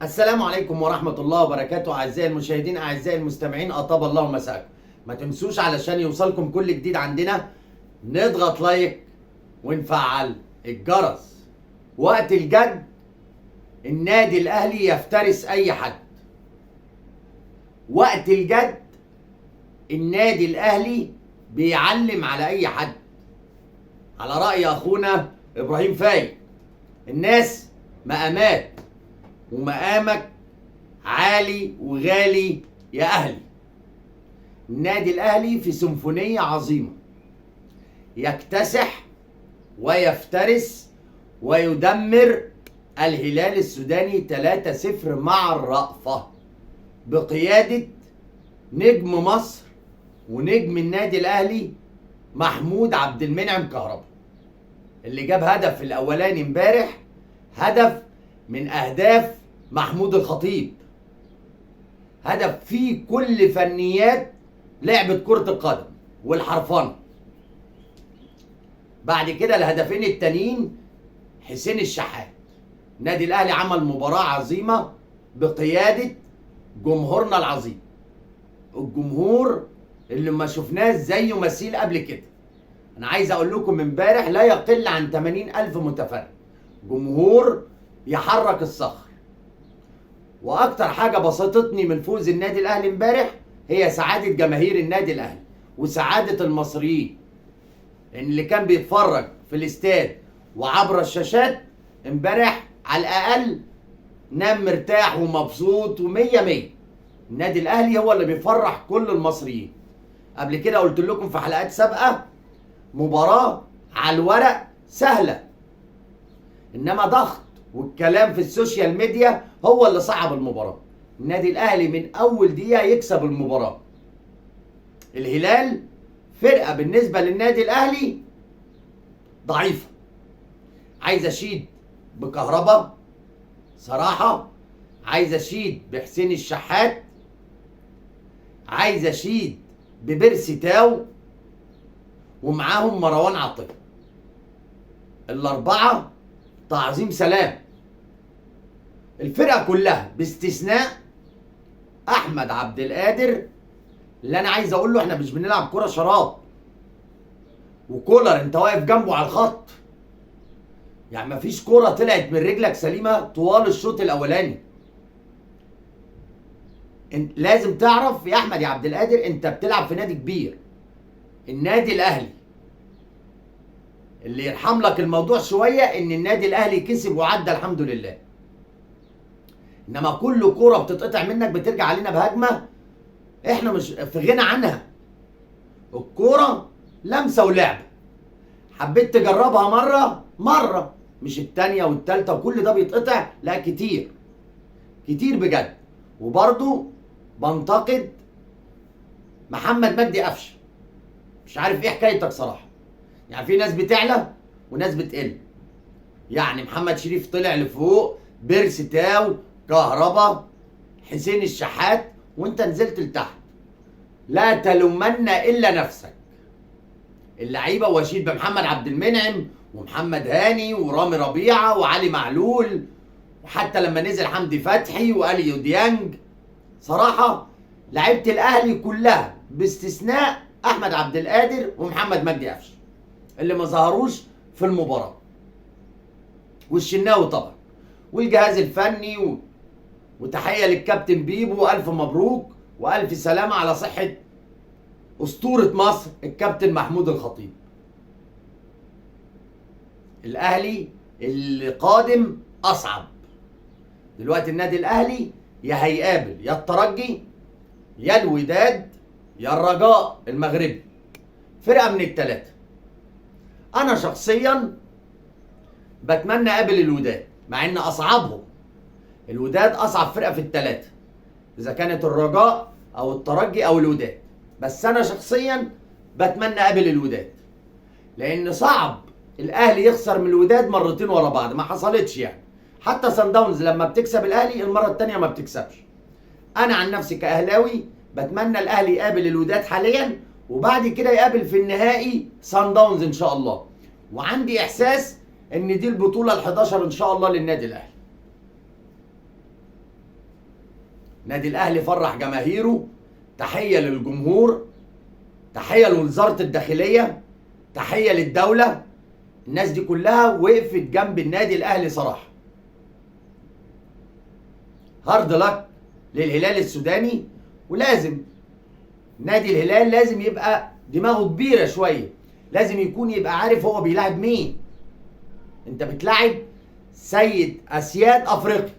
السلام عليكم ورحمة الله وبركاته. أعزائي المشاهدين، أعزائي المستمعين، أطاب الله مساءكم. ما تنسوش علشان يوصلكم كل جديد عندنا نضغط لايك ونفعل الجرس. وقت الجد النادي الأهلي يفترس أي حد. وقت الجد النادي الأهلي بيعلم على أي حد. على رأي أخونا إبراهيم فايق، الناس مقامات ومقامك عالي وغالي يا أهلي. النادي الأهلي في سيمفونية عظيمة، يكتسح ويفترس ويدمر الهلال السوداني 3-0 مع الرأفة بقيادة نجم مصر ونجم النادي الأهلي محمود عبد المنعم كهربا، اللي جاب هدف الأولاني امبارح، هدف من أهداف محمود الخطيب، هدف فيه كل فنيات لعبة كرة القدم والحرفنة. بعد كده الهدفين التانيين حسين الشحات. النادي الأهلي عمل مباراة عظيمة بقيادة جمهورنا العظيم، الجمهور اللي ما شفناه زيه مثيل قبل كده. أنا عايز أقول لكم امبارح لا يقل عن 80,000 متفرج، جمهور يحرك الصخر. واكتر حاجه بسطتني من فوز النادي الاهلي امبارح هي سعاده جماهير النادي الاهلي وسعاده المصريين، ان اللي كان بيتفرج في الاستاد وعبر الشاشات امبارح على الاقل نام مرتاح ومبسوط ومية مية. النادي الاهلي هو اللي بيفرح كل المصريين. قبل كده قلت لكم في حلقات سابقه مباراه على الورق سهله، انما ضغط والكلام في السوشيال ميديا هو اللي صعب المباراة. النادي الأهلي من أول دقيقة يكسب المباراة. الهلال فرقة بالنسبة للنادي الأهلي ضعيفة. عايز أشيد بكهربا صراحة، عايز أشيد بحسين الشحات، عايز أشيد ببيرسي تاو، ومعاهم مروان عطية. الأربعة تعظيم سلام. الفرقة كلها باستثناء أحمد عبد القادر، اللي أنا عايز أقول له إحنا مش بنلعب كرة شراب، وكولر أنت واقف جنبه على الخط، يعني مفيش كرة طلعت من رجلك سليمة طوال الشوط الأولاني. لازم تعرف يا أحمد يا عبد القادر أنت بتلعب في نادي كبير، النادي الأهلي. اللي يرحم لك الموضوع شوية إن النادي الأهلي كسب وعدى الحمد لله، انما كل كوره بتتقطع منك بترجع علينا بهجمه احنا مش في غنى عنها. الكوره لمسه ولعبه، حبيت تجربها مره مش التانيه والتالته وكل ده بيتقطع، لا كتير كتير بجد. وبرضو بنتقد محمد مجدي قفشه، مش عارف ايه حكايتك صراحه. يعني في ناس بتعلى وناس بتقل، يعني محمد شريف طلع لفوق، بيرسي تاو، كهربا، حسين الشحات، وانت نزلت لتحت. لا تلومن الا نفسك. اللعيبه واشيد بمحمد عبد المنعم ومحمد هاني ورامي ربيعه وعلي معلول، وحتى لما نزل حمدي فتحي واليو ديانج. صراحه لعيبه الاهلي كلها باستثناء احمد عبد القادر ومحمد مجدي قفشه اللي ما ظهروش في المباراه، والشناوي طبعا والجهاز الفني وتحيه للكابتن بيبو، والف مبروك والف سلامه على صحه اسطوره مصر الكابتن محمود الخطيب. الاهلي اللي قادم اصعب دلوقتي. النادي الاهلي يا هيقابل يا الترجي يا الوداد يا الرجاء المغربي، فرقه من الثلاثه. انا شخصيا بتمنى اقابل الوداد، مع ان اصعبهم. الوداد اصعب فرقه في الثلاثه اذا كانت الرجاء او الترجي او الوداد، بس انا شخصيا بتمنى اقابل الوداد، لان صعب الاهلي يخسر من الوداد مرتين ورا بعض، ما حصلتش يعني. حتى سان داونز لما بتكسب الاهلي المره الثانيه ما بتكسبش. انا عن نفسي كاهلاوي بتمنى الاهلي يقابل الوداد حاليا، وبعد كده يقابل في النهائي سان داونز ان شاء الله. وعندي احساس ان دي البطوله ال11 ان شاء الله للنادي الاهلي. نادي الاهلي فرح جماهيره. تحيه للجمهور، تحيه لوزاره الداخليه، تحيه للدوله. الناس دي كلها وقفت جنب النادي الاهلي صراحه. هارد لك للهلال السوداني. ولازم نادي الهلال لازم يبقى دماغه كبيره شويه، لازم يبقى عارف هو بيلاعب مين. انت بتلاعب سيد اسياد افريقيا،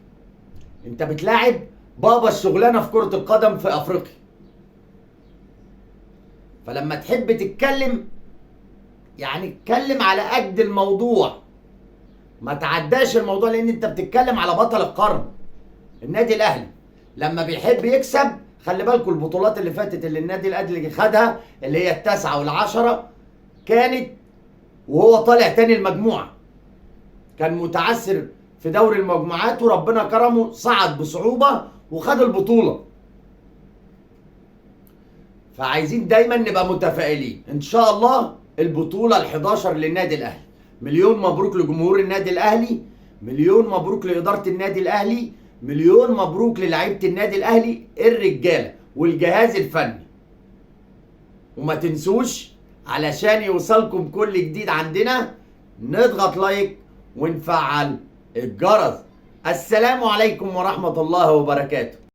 انت بتلاعب بابا الشغلانه في كره القدم في افريقيا. فلما تحب تتكلم يعني اتكلم على قد الموضوع، ما تعداش الموضوع، لان انت بتتكلم على بطل القرن النادي الاهلي. لما بيحب يكسب، خلي بالكم البطولات اللي فاتت اللي النادي الاهلي خدها اللي هي التاسعه والعشره كانت وهو طالع تاني المجموعه، كان متعثر في دوري المجموعات وربنا كرمه صعد بصعوبه وخد البطوله. فعايزين دايما نبقى متفائلين. ان شاء الله البطوله ال11 للنادي الاهلي. مليون مبروك لجمهور النادي الاهلي، مليون مبروك لاداره النادي الاهلي، مليون مبروك للاعيبه النادي الاهلي الرجاله والجهاز الفني. وما تنسوش علشان يوصلكم كل جديد عندنا نضغط لايك ونفعل الجرس. السلام عليكم ورحمه الله وبركاته.